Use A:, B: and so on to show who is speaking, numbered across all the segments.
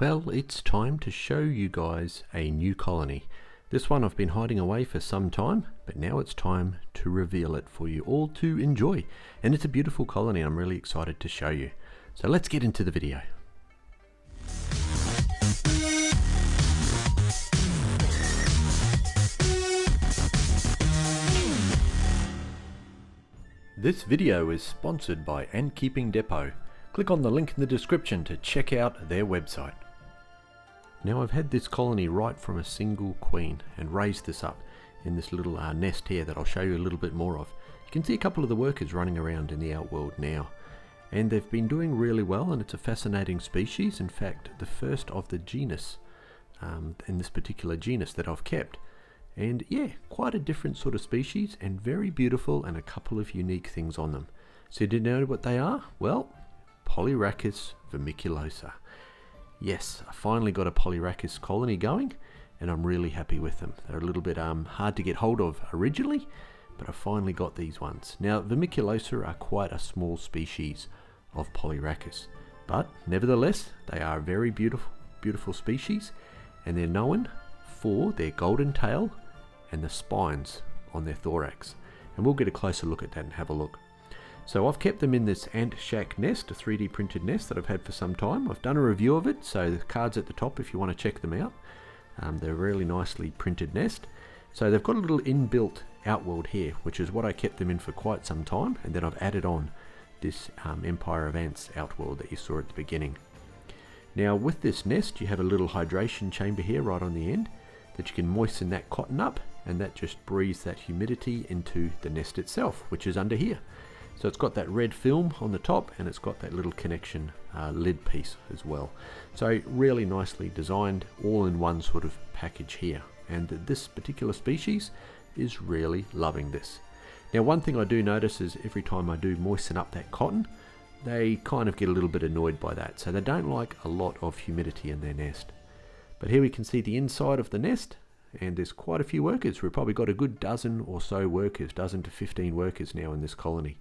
A: Well, it's time to show you guys a new colony. This one I've been hiding away for some time, but now it's time to reveal it for you all to enjoy. And it's a beautiful colony. I'm really excited to show you. So let's get into the video. This video is sponsored by Ant Keeping Depot. Click on the link in the description to check out their website. Now I've had this colony right from a single queen and raised this up in this little nest here that I'll show you a little bit more of. You can see a couple of the workers running around in the outworld now, and they've been doing really well, and it's a fascinating species. In fact, the first of the genus, in this particular genus that I've kept. And yeah, quite a different sort of species and very beautiful, and a couple of unique things on them. So did you know what they are? Well, Polyrachis vermiculosa. Yes, I finally got a Polyrachis colony going, and I'm really happy with them. They're a little bit hard to get hold of originally, but I finally got these ones. Now, vermiculosa are quite a small species of Polyrachis, but nevertheless, they are a very beautiful species, and they're known for their golden tail and the spines on their thorax. And we'll get a closer look at that and have a look. So I've kept them in this ant shack nest, a 3D printed nest that I've had for some time. I've done a review of it, so the card's at the top if you want to check them out. They're a really nicely printed nest. So they've got a little inbuilt outworld here, which is what I kept them in for quite some time, and then I've added on this Empire of Ants outworld that you saw at the beginning. Now with this nest, you have a little hydration chamber here right on the end that you can moisten that cotton up, and that just breathes that humidity into the nest itself, which is under here. So it's got that red film on the top, and it's got that little connection lid piece as well. So really nicely designed, all in one sort of package here. And this particular species is really loving this. Now one thing I do notice is every time I do moisten up that cotton, they kind of get a little bit annoyed by that. So they don't like a lot of humidity in their nest. But here we can see the inside of the nest, and there's quite a few workers. We've probably got a good dozen or so workers, dozen to 15 workers now in this colony.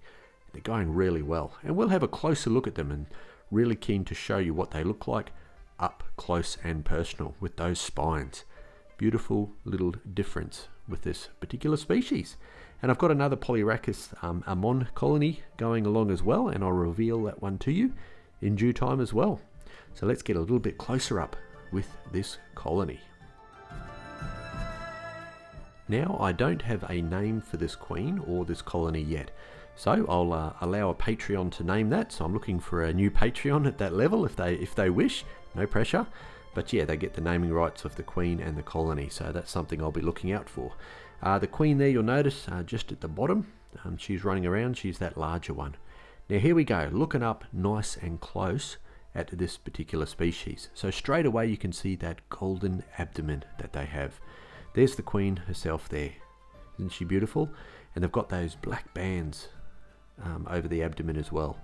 A: They're going really well, and we'll have a closer look at them, and really keen to show you what they look like up close and personal with those spines. Beautiful little difference with this particular species. And I've got another Polyrachis amon colony going along as well, and I'll reveal that one to you in due time as well. So let's get a little bit closer up with this colony. Now I don't have a name for this queen or this colony yet, so I'll allow a Patreon to name that. So I'm looking for a new Patreon at that level if they wish. No pressure, but yeah, they get the naming rights of the queen and the colony, so that's something I'll be looking out for. The queen there, you'll notice just at the bottom, she's running around. She's that larger one. Now here we go, looking up nice and close at this particular species. So straight away you can see that golden abdomen that they have. There's the queen herself there. Isn't she beautiful? And they've got those black bands over the abdomen as well.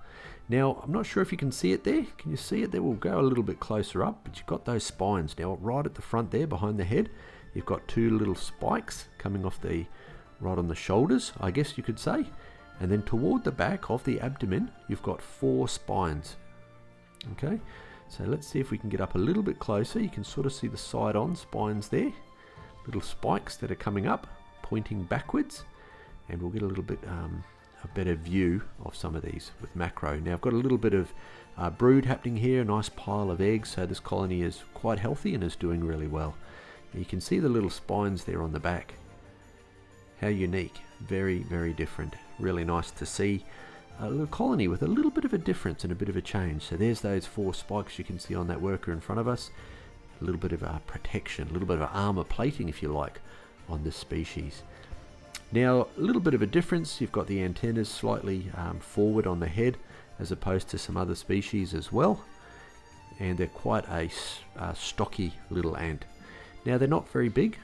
A: Now I'm not sure if you can see it there. Can you see it there? We'll go a little bit closer up, but you've got those spines. Now right at the front there behind the head, you've got two little spikes coming off right on the shoulders, I guess you could say. And then toward the back of the abdomen, you've got 4 spines. Okay, so let's see if we can get up a little bit closer. You can sort of see the side-on spines there, little spikes that are coming up, pointing backwards, and we'll get a little bit a better view of some of these with macro. Now I've got a little bit of brood happening here, a nice pile of eggs, so this colony is quite healthy and is doing really well. You can see the little spines there on the back. How unique, very, very different. Really nice to see a little colony with a little bit of a difference and a bit of a change. So there's those 4 spikes you can see on that worker in front of us. A little bit of protection, a little bit of armor plating if you like on this species. Now a little bit of a difference, you've got the antennas slightly forward on the head as opposed to some other species as well, and they're quite a stocky little ant. Now they're not very big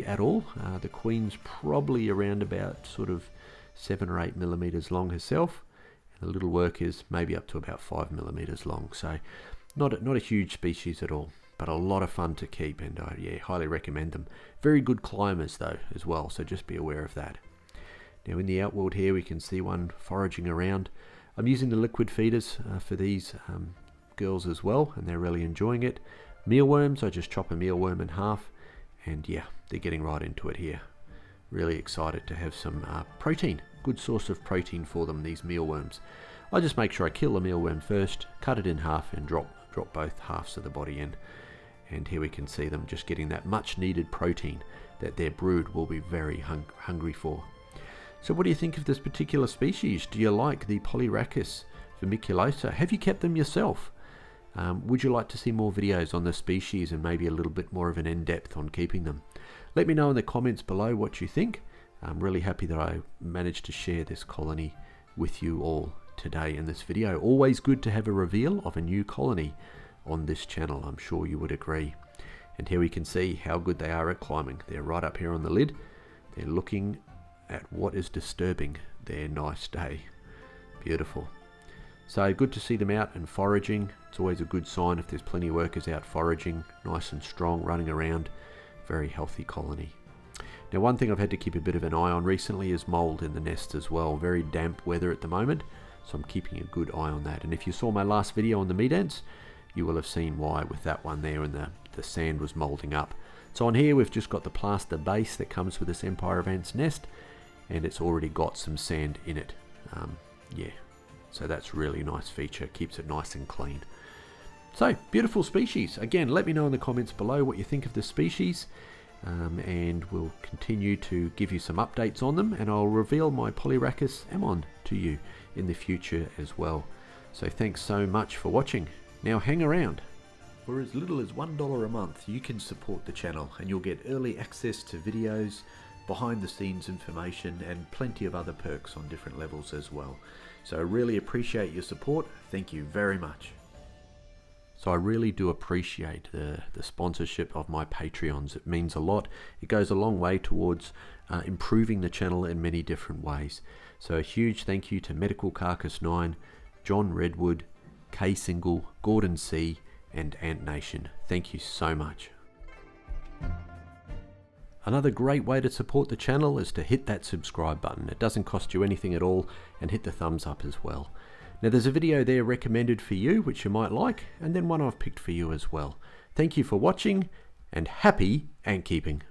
A: at all. The queen's probably around about sort of 7 or 8 millimeters long herself, and the little worker's maybe up to about 5 millimeters long. So not a huge species at all, but a lot of fun to keep, and yeah, highly recommend them. Very good climbers though as well, so just be aware of that. Now in the outworld here we can see one foraging around. I'm using the liquid feeders for these girls as well, and they're really enjoying it. Mealworms, I just chop a mealworm in half, and yeah, they're getting right into it here. Really excited to have some protein, good source of protein for them, these mealworms. I just make sure I kill the mealworm first, cut it in half, and drop both halves of the body in. And here we can see them just getting that much needed protein that their brood will be very hungry for. So what do you think of this particular species? Do you like the Polyrachis vermiculosa? Have you kept them yourself? Would you like to see more videos on this species and maybe a little bit more of an in-depth on keeping them? Let me know in the comments below what you think. I'm really happy that I managed to share this colony with you all today in this video. Always good to have a reveal of a new colony on this channel, I'm sure you would agree. And here we can see how good they are at climbing. They're right up here on the lid. They're looking at what is disturbing their nice day. Beautiful. So good to see them out and foraging. It's always a good sign if there's plenty of workers out foraging, nice and strong, running around. Very healthy colony. Now, one thing I've had to keep a bit of an eye on recently is mold in the nest as well. Very damp weather at the moment, so I'm keeping a good eye on that. And if you saw my last video on the meat ants, you will have seen why with that one there, and the sand was molding up. So on here we've just got the plaster base that comes with this Empire of Ants nest, and it's already got some sand in it. Yeah, so that's really nice feature, keeps it nice and clean. So beautiful species. Again, let me know in the comments below what you think of this species, and we'll continue to give you some updates on them, and I'll reveal my Polyrachis ammon to you in the future as well. So thanks so much for watching. Now hang around. For as little as $1 a month, you can support the channel and you'll get early access to videos, behind the scenes information, and plenty of other perks on different levels as well. So I really appreciate your support. Thank you very much. So I really do appreciate the sponsorship of my Patreons. It means a lot. It goes a long way towards improving the channel in many different ways. So a huge thank you to Medical Carcass 9, John Redwood, K Single, Gordon C, and Ant Nation. Thank you so much. Another great way to support the channel is to hit that subscribe button. It doesn't cost you anything at all, and hit the thumbs up as well. Now there's a video there recommended for you which you might like, and then one I've picked for you as well. Thank you for watching, and happy ant keeping.